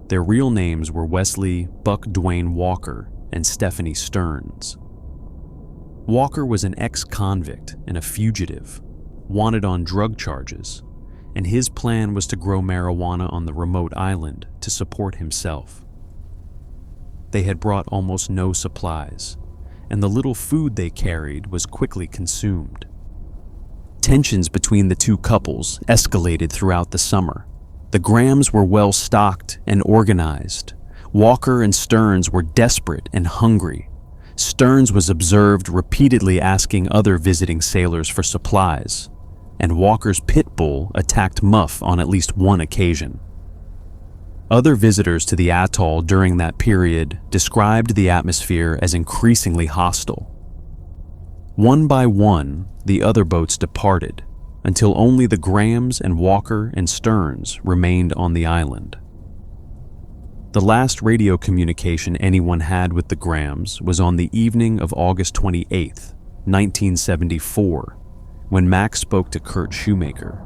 Their real names were Wesley Buck Dwayne Walker and Stephanie Stearns. Walker was an ex-convict and a fugitive, wanted on drug charges, and his plan was to grow marijuana on the remote island to support himself. They had brought almost no supplies, and the little food they carried was quickly consumed. Tensions between the two couples escalated throughout the summer. The Grahams were well stocked and organized. Walker and Stearns were desperate and hungry. Stearns was observed repeatedly asking other visiting sailors for supplies, and Walker's pit bull attacked Muff on at least one occasion. Other visitors to the atoll during that period described the atmosphere as increasingly hostile. One by one, the other boats departed, until only the Grahams and Walker and Stearns remained on the island. The last radio communication anyone had with the Grahams was on the evening of August 28, 1974, when Mac spoke to Kurt Shoemaker.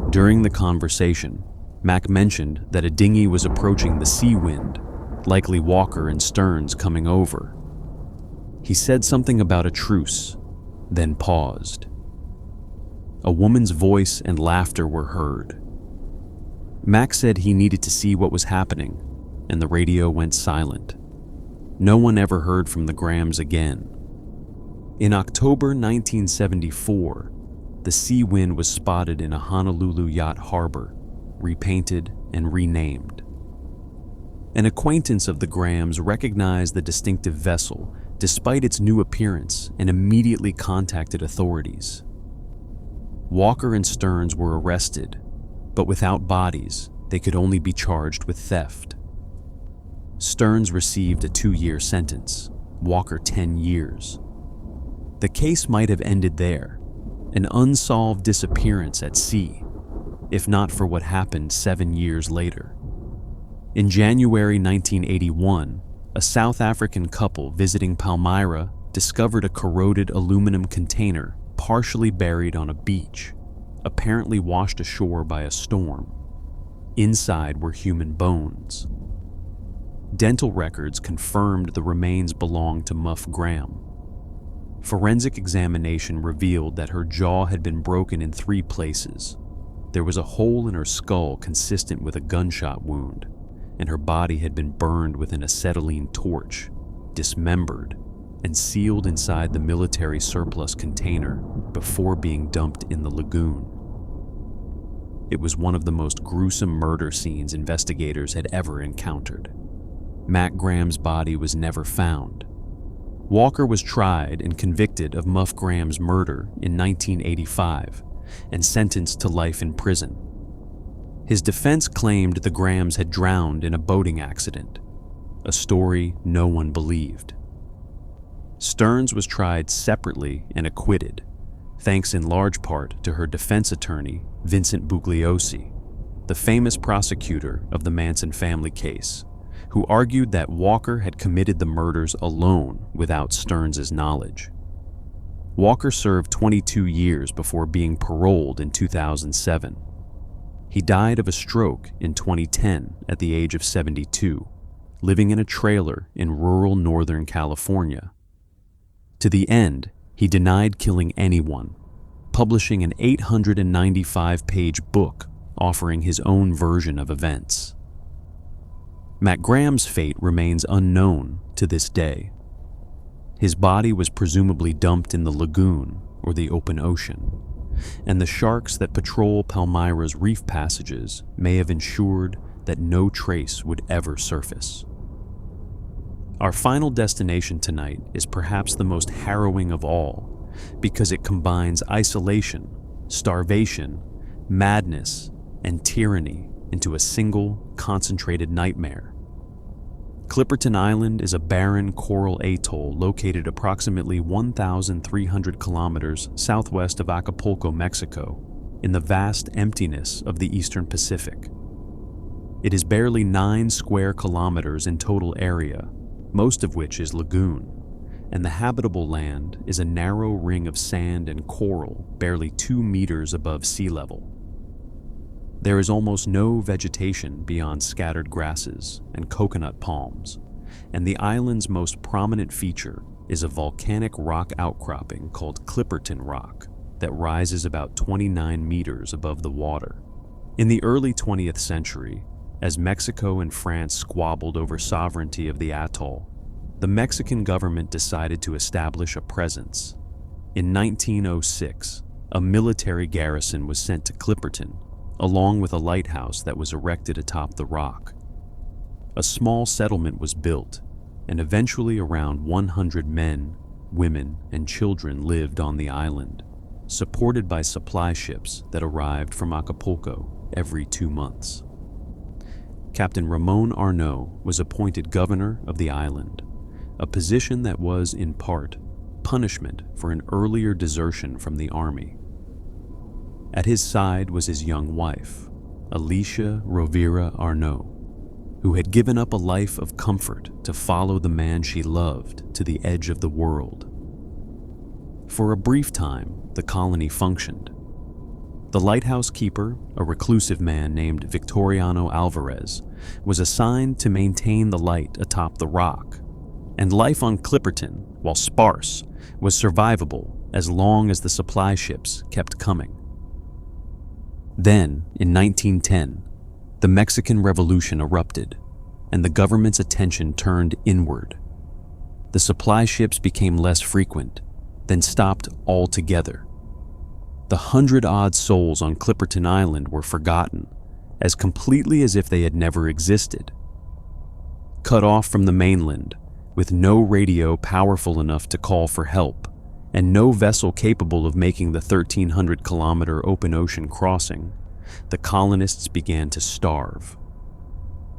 During the conversation, Mac mentioned that a dinghy was approaching the Sea Wind, likely Walker and Stearns coming over. He said something about a truce, then paused. A woman's voice and laughter were heard. Mac said he needed to see what was happening, and the radio went silent. No one ever heard from the Grahams again. In October 1974, the Sea Wind was spotted in a Honolulu yacht harbor, repainted and renamed. An acquaintance of the Grahams recognized the distinctive vessel despite its new appearance and immediately contacted authorities. Walker and Stearns were arrested, but without bodies, they could only be charged with theft. Stearns received a 2-year sentence, Walker 10 years. The case might have ended there, an unsolved disappearance at sea, if not for what happened 7 years later. In January 1981, a South African couple visiting Palmyra discovered a corroded aluminum container partially buried on a beach, apparently washed ashore by a storm. Inside were human bones. Dental records confirmed the remains belonged to Muff Graham. Forensic examination revealed that her jaw had been broken in 3 places. There was a hole in her skull consistent with a gunshot wound, and her body had been burned with an acetylene torch, dismembered, and sealed inside the military surplus container before being dumped in the lagoon. It was one of the most gruesome murder scenes investigators had ever encountered. Matt Graham's body was never found. Walker was tried and convicted of Muff Graham's murder in 1985 and sentenced to life in prison. His defense claimed the Grahams had drowned in a boating accident, a story no one believed. Stearns was tried separately and acquitted, thanks in large part to her defense attorney, Vincent Bugliosi, the famous prosecutor of the Manson family case, who argued that Walker had committed the murders alone without Stearns' knowledge. Walker served 22 years before being paroled in 2007. He died of a stroke in 2010 at the age of 72, living in a trailer in rural Northern California. To the end, he denied killing anyone, publishing an 895-page book offering his own version of events. Matt Graham's fate remains unknown to this day. His body was presumably dumped in the lagoon or the open ocean, and the sharks that patrol Palmyra's reef passages may have ensured that no trace would ever surface. Our final destination tonight is perhaps the most harrowing of all because it combines isolation, starvation, madness, and tyranny into a single, concentrated nightmare. Clipperton Island is a barren coral atoll located approximately 1,300 kilometers southwest of Acapulco, Mexico, in the vast emptiness of the eastern Pacific. It is barely 9 square kilometers in total area, most of which is lagoon, and the habitable land is a narrow ring of sand and coral barely 2 meters above sea level. There is almost no vegetation beyond scattered grasses and coconut palms, and the island's most prominent feature is a volcanic rock outcropping called Clipperton Rock that rises about 29 meters above the water. In the early 20th century, as Mexico and France squabbled over sovereignty of the atoll, the Mexican government decided to establish a presence. In 1906, a military garrison was sent to Clipperton, along with a lighthouse that was erected atop the rock. A small settlement was built, and eventually around 100 men, women, and children lived on the island, supported by supply ships that arrived from Acapulco every 2 months. Captain Ramon Arnaud was appointed governor of the island, a position that was, in part, punishment for an earlier desertion from the army. At his side was his young wife, Alicia Rovira Arnaud, who had given up a life of comfort to follow the man she loved to the edge of the world. For a brief time, the colony functioned. The lighthouse keeper, a reclusive man named Victoriano Alvarez, was assigned to maintain the light atop the rock, and life on Clipperton, while sparse, was survivable as long as the supply ships kept coming. Then, in 1910, the Mexican Revolution erupted, and the government's attention turned inward. The supply ships became less frequent, then stopped altogether. The 100-odd souls on Clipperton Island were forgotten, as completely as if they had never existed. Cut off from the mainland, with no radio powerful enough to call for help, and no vessel capable of making the 1,300-kilometer open ocean crossing, the colonists began to starve.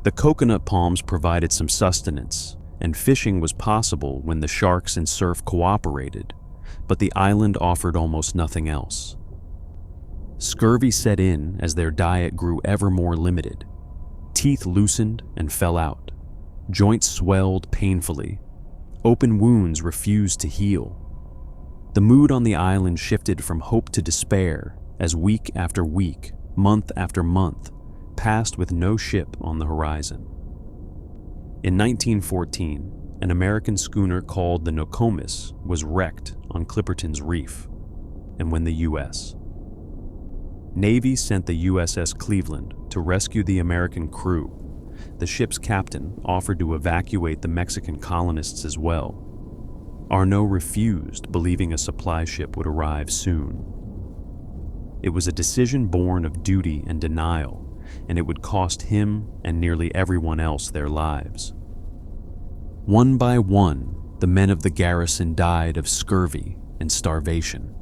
The coconut palms provided some sustenance, and fishing was possible when the sharks and surf cooperated, but the island offered almost nothing else. Scurvy set in as their diet grew ever more limited. Teeth loosened and fell out. Joints swelled painfully. Open wounds refused to heal. The mood on the island shifted from hope to despair as week after week, month after month, passed with no ship on the horizon. In 1914, an American schooner called the Nokomis was wrecked on Clipperton's reef, and when the U.S. Navy sent the USS Cleveland to rescue the American crew, the ship's captain offered to evacuate the Mexican colonists as well. Arnaud refused, believing a supply ship would arrive soon. It was a decision born of duty and denial, and it would cost him and nearly everyone else their lives. One by one, the men of the garrison died of scurvy and starvation.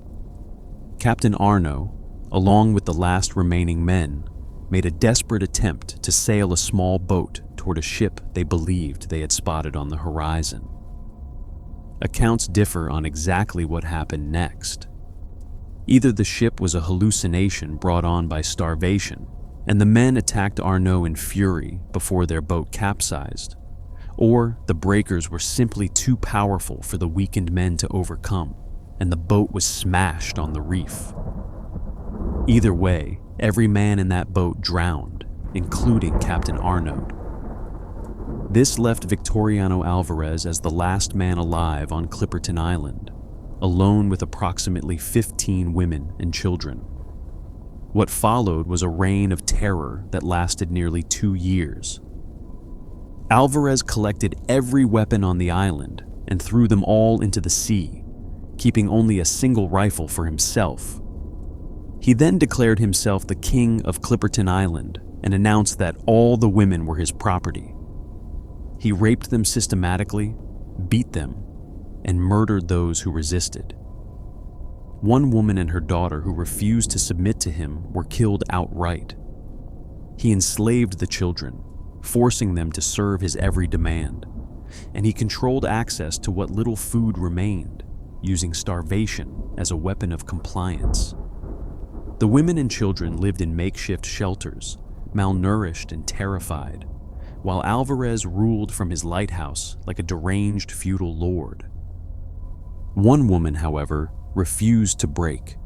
Captain Arnaud, along with the last remaining men, made a desperate attempt to sail a small boat toward a ship they believed they had spotted on the horizon. Accounts differ on exactly what happened next. Either the ship was a hallucination brought on by starvation, and the men attacked Arnaud in fury before their boat capsized, or the breakers were simply too powerful for the weakened men to overcome, and the boat was smashed on the reef. Either way, every man in that boat drowned, including Captain Arnaud. This left Victoriano Alvarez as the last man alive on Clipperton Island, alone with approximately 15 women and children. What followed was a reign of terror that lasted nearly 2 years. Alvarez collected every weapon on the island and threw them all into the sea, keeping only a single rifle for himself. He then declared himself the king of Clipperton Island and announced that all the women were his property. He raped them systematically, beat them, and murdered those who resisted. One woman and her daughter who refused to submit to him were killed outright. He enslaved the children, forcing them to serve his every demand, and he controlled access to what little food remained, using starvation as a weapon of compliance. The women and children lived in makeshift shelters, malnourished and terrified, while Alvarez ruled from his lighthouse like a deranged feudal lord. One woman, however, refused to break.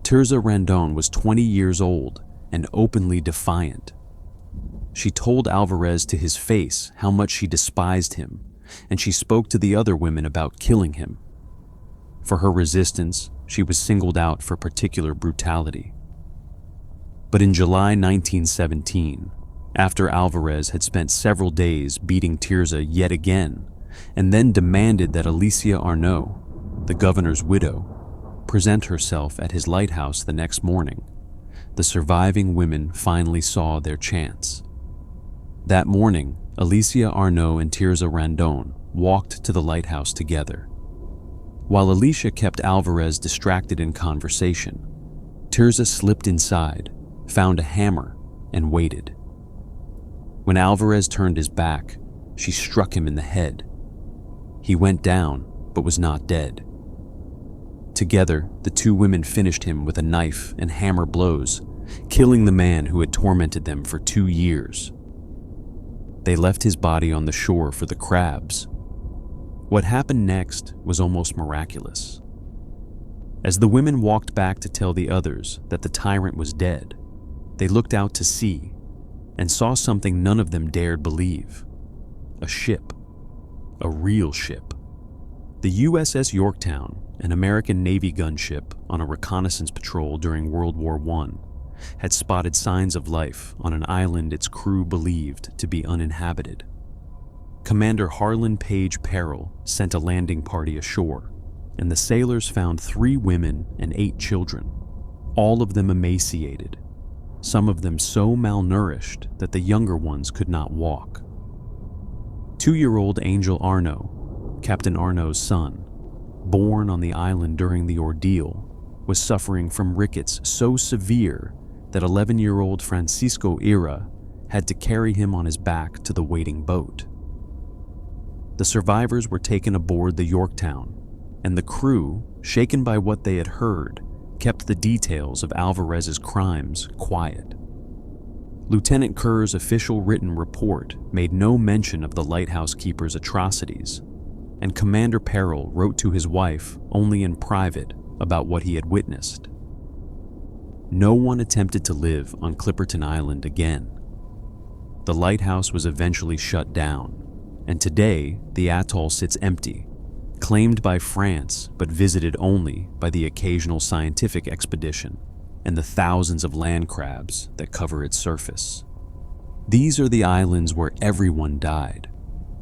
Tirza Randon was 20 years old and openly defiant. She told Alvarez to his face how much she despised him, and she spoke to the other women about killing him. For her resistance, she was singled out for particular brutality. But in July 1917, after Alvarez had spent several days beating Tirza yet again, and then demanded that Alicia Arnaud, the governor's widow, present herself at his lighthouse the next morning, the surviving women finally saw their chance. That morning, Alicia Arnaud and Tirza Randon walked to the lighthouse together. While Alicia kept Alvarez distracted in conversation, Tirza slipped inside, found a hammer, and waited. When Alvarez turned his back, she struck him in the head. He went down, but was not dead. Together, the two women finished him with a knife and hammer blows, killing the man who had tormented them for 2 years. They left his body on the shore for the crabs. What happened next was almost miraculous. As the women walked back to tell the others that the tyrant was dead, they looked out to sea and saw something none of them dared believe. A ship. A real ship. The USS Yorktown, an American Navy gunship on a reconnaissance patrol during World War I, had spotted signs of life on an island its crew believed to be uninhabited. Commander Harlan Page Perrell sent a landing party ashore, and the sailors found 3 women and 8 children, all of them emaciated, some of them so malnourished that the younger ones could not walk. 2-year-old Angel Arnaud, Captain Arnaud's son, born on the island during the ordeal, was suffering from rickets so severe that 11-year-old Francisco Ira had to carry him on his back to the waiting boat. The survivors were taken aboard the Yorktown, and the crew, shaken by what they had heard, kept the details of Alvarez's crimes quiet. Lieutenant Kerr's official written report made no mention of the lighthouse keeper's atrocities, and Commander Perrell wrote to his wife only in private about what he had witnessed. No one attempted to live on Clipperton Island again. The lighthouse was eventually shut down, and today the atoll sits empty, claimed by France but visited only by the occasional scientific expedition and the thousands of land crabs that cover its surface. These are the islands where everyone died,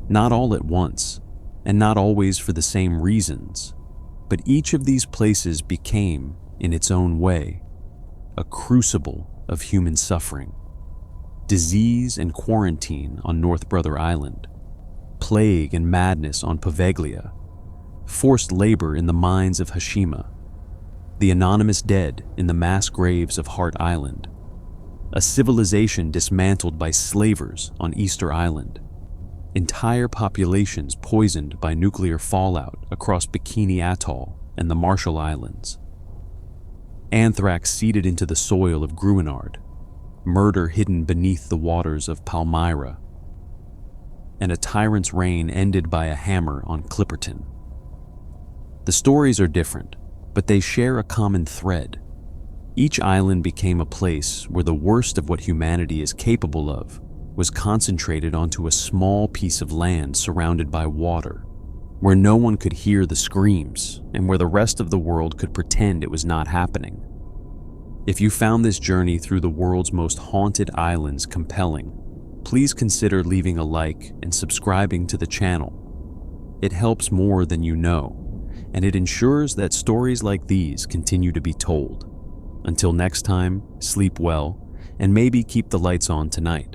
not all at once, and not always for the same reasons, but each of these places became, in its own way, a crucible of human suffering. Disease and quarantine on North Brother Island, plague and madness on Poveglia, forced labor in the mines of Hashima, the anonymous dead in the mass graves of Hart Island, a civilization dismantled by slavers on Easter Island, entire populations poisoned by nuclear fallout across Bikini Atoll and the Marshall Islands, anthrax seeded into the soil of Gruinard, murder hidden beneath the waters of Palmyra, and a tyrant's reign ended by a hammer on Clipperton. The stories are different, but they share a common thread. Each island became a place where the worst of what humanity is capable of was concentrated onto a small piece of land surrounded by water, where no one could hear the screams and where the rest of the world could pretend it was not happening. If you found this journey through the world's most haunted islands compelling, please consider leaving a like and subscribing to the channel. It helps more than you know, and it ensures that stories like these continue to be told. Until next time, sleep well, and maybe keep the lights on tonight.